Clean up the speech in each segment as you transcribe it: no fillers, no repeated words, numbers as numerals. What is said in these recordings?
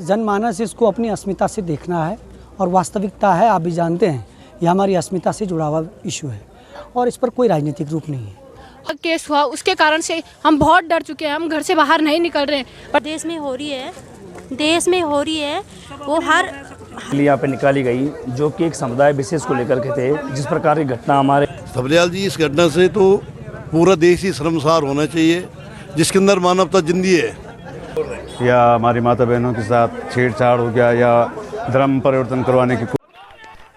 जनमानस इसको अपनी अस्मिता से देखना है और वास्तविकता है, आप भी जानते हैं ये हमारी अस्मिता से जुड़ा हुआ इशू है और इस पर कोई राजनीतिक रूप नहीं है। केस हुआ उसके कारण से हम बहुत डर चुके हैं, हम घर से बाहर नहीं निकल रहे हैं। पर देश में हो रही है वो हर यहाँ पे निकाली गई जो कि एक समुदाय विशेष को लेकर के थे। जिस प्रकार की घटना हमारे थपलियाल जी, इस घटना से तो पूरा देश ही शर्मसार होना चाहिए जिसके अंदर मानवता जिंदी है। या हमारी माता बहनों के साथ छेड़छाड़ हो गया या धर्म परिवर्तन करवाने की।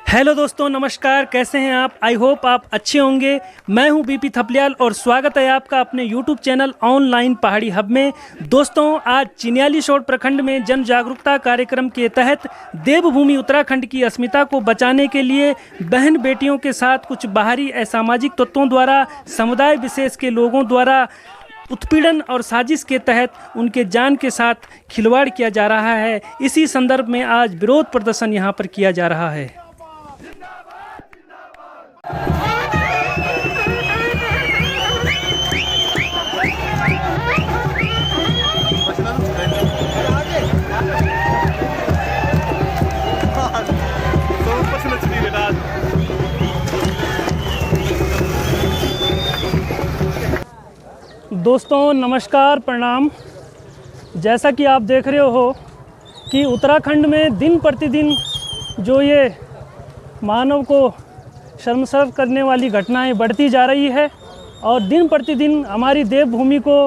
हेलो दोस्तों, नमस्कार, कैसे हैं आप? आई होप आप अच्छे होंगे। मैं हूं बीपी थपलियाल और स्वागत है आपका अपने यूट्यूब चैनल ऑनलाइन पहाड़ी हब में। दोस्तों, आज चिन्यालीसोड़ प्रखंड में जन जागरूकता कार्यक्रम के तहत देवभूमि उत्तराखंड की अस्मिता को बचाने के लिए बहन बेटियों के साथ कुछ बाहरी असामाजिक तत्वों द्वारा समुदाय विशेष के लोगों द्वारा उत्पीड़न और साजिश के तहत उनके जान के साथ खिलवाड़ किया जा रहा है। इसी संदर्भ में आज विरोध प्रदर्शन यहाँ पर किया जा रहा है। दोस्तों नमस्कार, प्रणाम। जैसा कि आप देख रहे हो कि उत्तराखंड में दिन प्रतिदिन जो ये मानव को शर्मसार करने वाली घटनाएं बढ़ती जा रही है और दिन प्रतिदिन हमारी देवभूमि को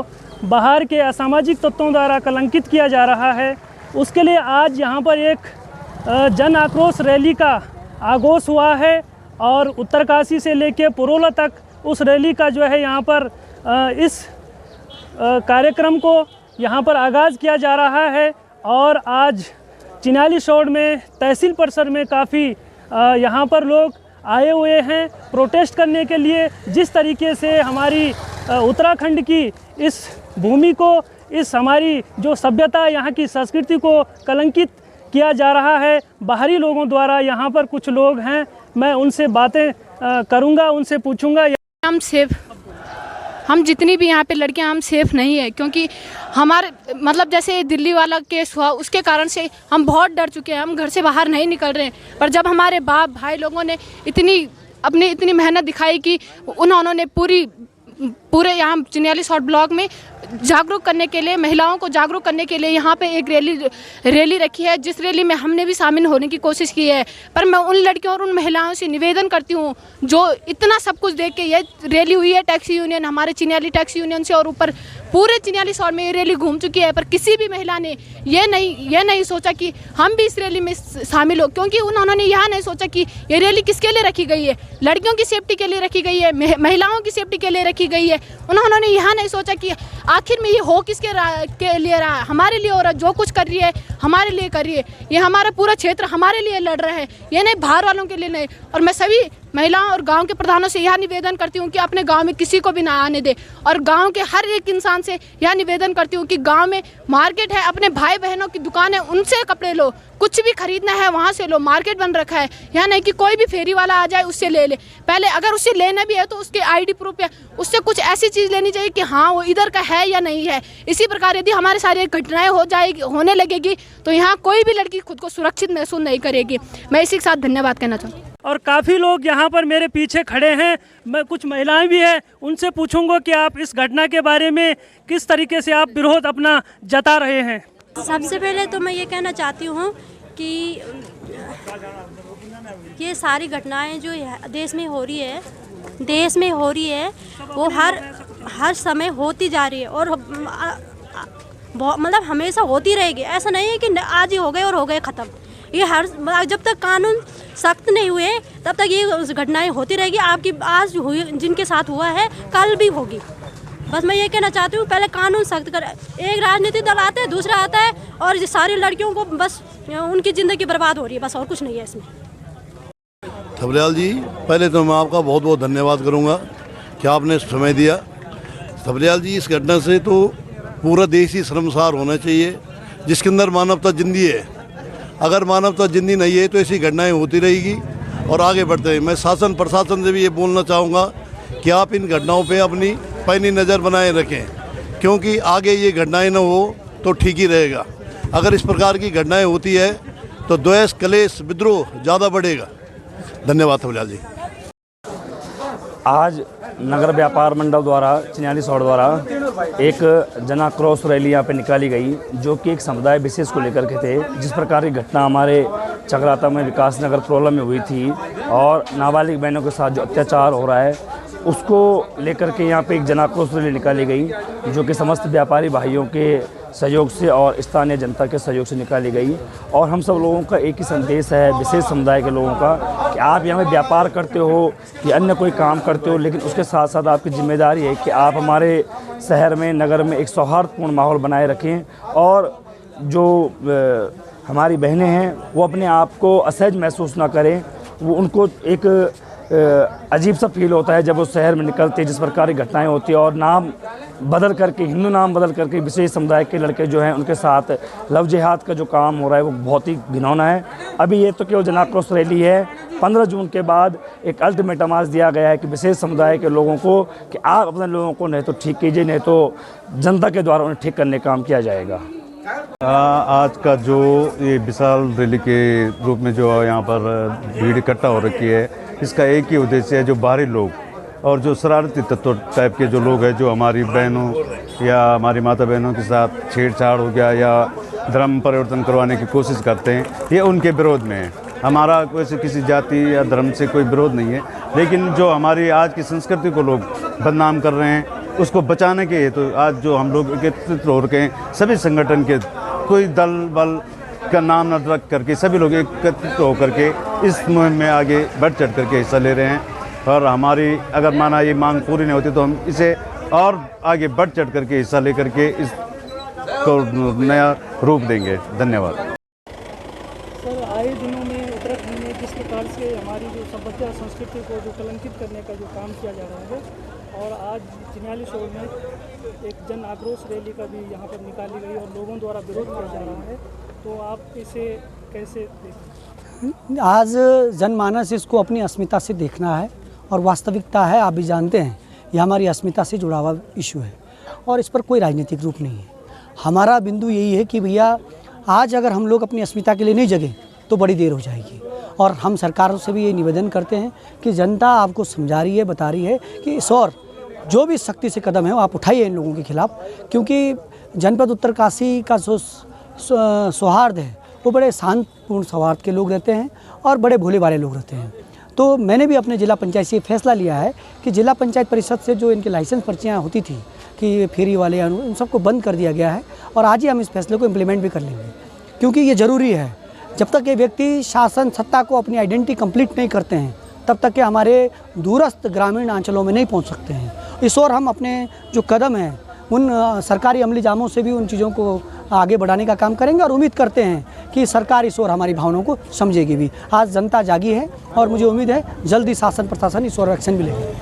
बाहर के असामाजिक तत्वों द्वारा कलंकित किया जा रहा है। उसके लिए आज यहाँ पर एक जन आक्रोश रैली का आगोश हुआ है और उत्तरकाशी से लेकर पुरोला तक उस रैली का जो है यहाँ पर इस कार्यक्रम को यहाँ पर आगाज़ किया जा रहा है। और आज चिन्यालीसोड़ में तहसील परिसर में काफ़ी यहाँ पर लोग आए हुए हैं प्रोटेस्ट करने के लिए। जिस तरीके से हमारी उत्तराखंड की इस भूमि को, इस हमारी जो सभ्यता, यहाँ की संस्कृति को कलंकित किया जा रहा है बाहरी लोगों द्वारा। यहाँ पर कुछ लोग हैं, मैं उनसे बातें करूँगा, उनसे पूछूँगा। हम जितनी भी यहाँ पे लड़कियाँ, हम सेफ़ नहीं है क्योंकि हमारे मतलब जैसे दिल्ली वाला केस हुआ उसके कारण से हम बहुत डर चुके हैं, हम घर से बाहर नहीं निकल रहे हैं। पर जब हमारे बाप भाई लोगों ने इतनी मेहनत दिखाई कि उन्होंने पूरे यहाँ चिन्यालीसोड़ ब्लॉक में जागरूक करने के लिए, महिलाओं को जागरूक करने के लिए यहाँ पे एक रैली रखी है, जिस रैली में हमने भी शामिल होने की कोशिश की है। पर मैं उन लड़कियों और उन महिलाओं से निवेदन करती हूँ जो इतना सब कुछ देख के ये रैली हुई है टैक्सी यूनियन, हमारे चिन्याली टैक्सी यूनियन से, और ऊपर पूरे चिन्यालीसोड़ में ये रैली घूम चुकी है। पर किसी भी महिला ने ये नहीं सोचा कि हम भी इस रैली में शामिल हो, क्योंकि उन्होंने यह नहीं सोचा कि ये रैली किसके लिए रखी गई है। लड़कियों की सेफ्टी के लिए रखी गई है, महिलाओं की सेफ्टी के लिए रखी गई है। उन्होंने यह नहीं सोचा कि आखिर में ये हो किसके लिए रहा है। हमारे लिए हो रहा, जो कुछ कर रही है हमारे लिए कर रही है। ये हमारा पूरा क्षेत्र हमारे लिए लड़ रहा है, ये नहीं बाहर वालों के लिए नहीं। और मैं सभी महिलाओं और गांव के प्रधानों से यह निवेदन करती हूँ कि अपने गांव में किसी को भी ना आने दे, और गांव के हर एक इंसान से यह निवेदन करती हूँ कि गांव में मार्केट है, अपने भाई बहनों की दुकान है, उनसे कपड़े लो, कुछ भी खरीदना है वहाँ से लो। मार्केट बन रखा है, यहाँ नहीं कि कोई भी फेरी वाला आ जाए उससे ले ले। पहले अगर उससे लेना भी है तो उसके ID प्रूफ या उससे कुछ ऐसी चीज़ लेनी चाहिए कि हाँ वो इधर का है या नहीं है। इसी प्रकार यदि हमारी सारी घटनाएं होने लगेगी तो यहाँ कोई भी लड़की खुद को सुरक्षित महसूस नहीं करेगी। मैं इसी के साथ धन्यवाद कहना चाहूँगी। और काफ़ी लोग यहाँ पर मेरे पीछे खड़े हैं, मैं कुछ महिलाएं भी हैं, उनसे पूछूंगा कि आप इस घटना के बारे में किस तरीके से आप विरोध अपना जता रहे हैं। सबसे पहले तो मैं ये कहना चाहती हूँ कि ये सारी घटनाएं जो देश में हो रही है वो हर समय होती जा रही है और मतलब हमेशा होती रहेगी। ऐसा नहीं है कि आज ही हो गए और हो गए ख़त्म। ये जब तक कानून सख्त नहीं हुए तब तक ये घटनाएं होती रहेगी। आपकी आज हुई, जिनके साथ हुआ है, कल भी होगी। बस मैं ये कहना चाहती हूँ, पहले कानून सख्त कर। एक राजनीतिक दल आता है, दूसरा आता है और ये सारी लड़कियों को बस उनकी ज़िंदगी बर्बाद हो रही है, बस और कुछ नहीं है इसमें। थपलियाल जी, पहले तो मैं आपका बहुत बहुत धन्यवाद करूँगा कि आपने समय दिया। थपलियाल जी, इस घटना से तो पूरा देश ही शर्मसार होना चाहिए जिसके अंदर मानवता जिंदी है। अगर मानवता जिंदी नहीं है तो ऐसी घटनाएं होती रहेगी और आगे बढ़ते हैं। मैं शासन प्रशासन से भी ये बोलना चाहूँगा कि आप इन घटनाओं पे अपनी पैनी नज़र बनाए रखें, क्योंकि आगे ये घटनाएं ना हो तो ठीक ही रहेगा। अगर इस प्रकार की घटनाएं होती है तो द्वेष, कलेश, विद्रोह ज़्यादा बढ़ेगा। धन्यवाद थवलियाल जी। आज नगर व्यापार मंडल द्वारा चिन्याली सौड़ द्वारा एक जन आक्रोश रैली यहाँ पे निकाली गई, जो कि एक समुदाय विशेष को लेकर के थे। जिस प्रकार की घटना हमारे चकराता में विकास नगर प्रोलम में हुई थी और नाबालिग बहनों के साथ जो अत्याचार हो रहा है, उसको लेकर के यहाँ पे एक जन आक्रोश रैली निकाली गई, जो कि समस्त व्यापारी भाइयों के सहयोग से और स्थानीय जनता के सहयोग से निकाली गई। और हम सब लोगों का एक ही संदेश है, विशेष समुदाय के लोगों का, कि आप यहाँ पे व्यापार करते हो या अन्य कोई काम करते हो, लेकिन उसके साथ साथ आपकी जिम्मेदारी है कि आप हमारे शहर में, नगर में एक सौहार्दपूर्ण माहौल बनाए रखें। और जो हमारी बहनें हैं वो अपने आप को असहज महसूस ना करें। वो उनको एक अजीब सा फील होता है जब वो शहर में निकलते, जिस प्रकार की घटनाएं होती है और नाम बदल करके, हिंदू नाम बदल करके विशेष समुदाय के लड़के जो हैं उनके साथ लव जिहाद का जो काम हो रहा है वो बहुत ही घिनौना है। अभी ये तो केवल जन आक्रोश रैली है। 15 जून के बाद एक अल्टीमेटम आज दिया गया है कि विशेष समुदाय के लोगों को कि आप अपने लोगों को नहीं तो ठीक कीजिए, नहीं तो जनता के द्वारा उन्हें ठीक करने का काम किया जाएगा। आज का जो ये विशाल रैली के रूप में जो यहाँ पर भीड़ इकट्ठा हो रखी है, इसका एक ही उद्देश्य है, जो बाहरी लोग और जो शरारती तत्व टाइप के जो लोग हैं, जो हमारी बहनों या हमारी माता बहनों के साथ छेड़छाड़ हो गया या धर्म परिवर्तन करवाने की कोशिश करते हैं, ये उनके विरोध में है। हमारा वैसे किसी जाति या धर्म से कोई विरोध नहीं है, लेकिन जो हमारी आज की संस्कृति को लोग बदनाम कर रहे हैं, उसको बचाने के तो आज जो हम लोग एकत्रित हो रखे हैं, सभी संगठन के, कोई दल बल का नाम न रख करके सभी लोग एकत्रित होकर के इस मुहिम में आगे बढ़ चढ़ करके हिस्सा ले रहे हैं। और हमारी अगर माना ये मांग पूरी नहीं होती तो हम इसे और आगे बढ़ चढ़ करके हिस्सा ले करके इसको नया रूप देंगे। धन्यवाद। सर, आए दिनों में उत्तराखंड में जिस प्रकार से हमारी जो सभ्यता और संस्कृति को जो कलंकित करने का जो काम किया जा रहा है, और आज चिन्याली सौड़ में एक जन आक्रोश रैली का भी यहाँ पर निकाली गई और लोगों द्वारा विरोध किया जा रहा है, तो आप इसे कैसे देखते? आज जनमानस इसको अपनी अस्मिता से देखना है और वास्तविकता है, आप भी जानते हैं, यह हमारी अस्मिता से जुड़ा हुआ इशू है और इस पर कोई राजनीतिक रूप नहीं है। हमारा बिंदु यही है कि भैया आज अगर हम लोग अपनी अस्मिता के लिए नहीं जगें तो बड़ी देर हो जाएगी। और हम सरकारों से भी ये निवेदन करते हैं कि जनता आपको समझा रही है, बता रही है कि इस और जो भी सख्ती से कदम है वो आप उठाइए इन लोगों के खिलाफ़, क्योंकि जनपद उत्तरकाशी का जो सौहार्द है वो बड़े शांतपूर्ण सौहार्द के लोग रहते हैं और बड़े भोले भाले लोग रहते हैं। तो मैंने भी अपने जिला पंचायत से फैसला लिया है कि जिला पंचायत परिषद से जो इनके लाइसेंस पर्चियाँ होती थी कि फेरी वाले, उन सबको बंद कर दिया गया है और आज ही हम इस फैसले को इम्प्लीमेंट भी कर लेंगे, क्योंकि ये ज़रूरी है। जब तक ये व्यक्ति शासन सत्ता को अपनी आइडेंटिटी कंप्लीट नहीं करते हैं तब तक के हमारे दूरस्थ ग्रामीण अंचलों में नहीं पहुंच सकते हैं। इस ओर हम अपने जो कदम हैं उन सरकारी अमली जामों से भी उन चीज़ों को आगे बढ़ाने का काम करेंगे और उम्मीद करते हैं कि सरकार इस ओर हमारी भावनाओं को समझेगी भी। आज जनता जागी है और मुझे उम्मीद है जल्दी शासन प्रशासन इस ओर एक्शन भी लेंगे।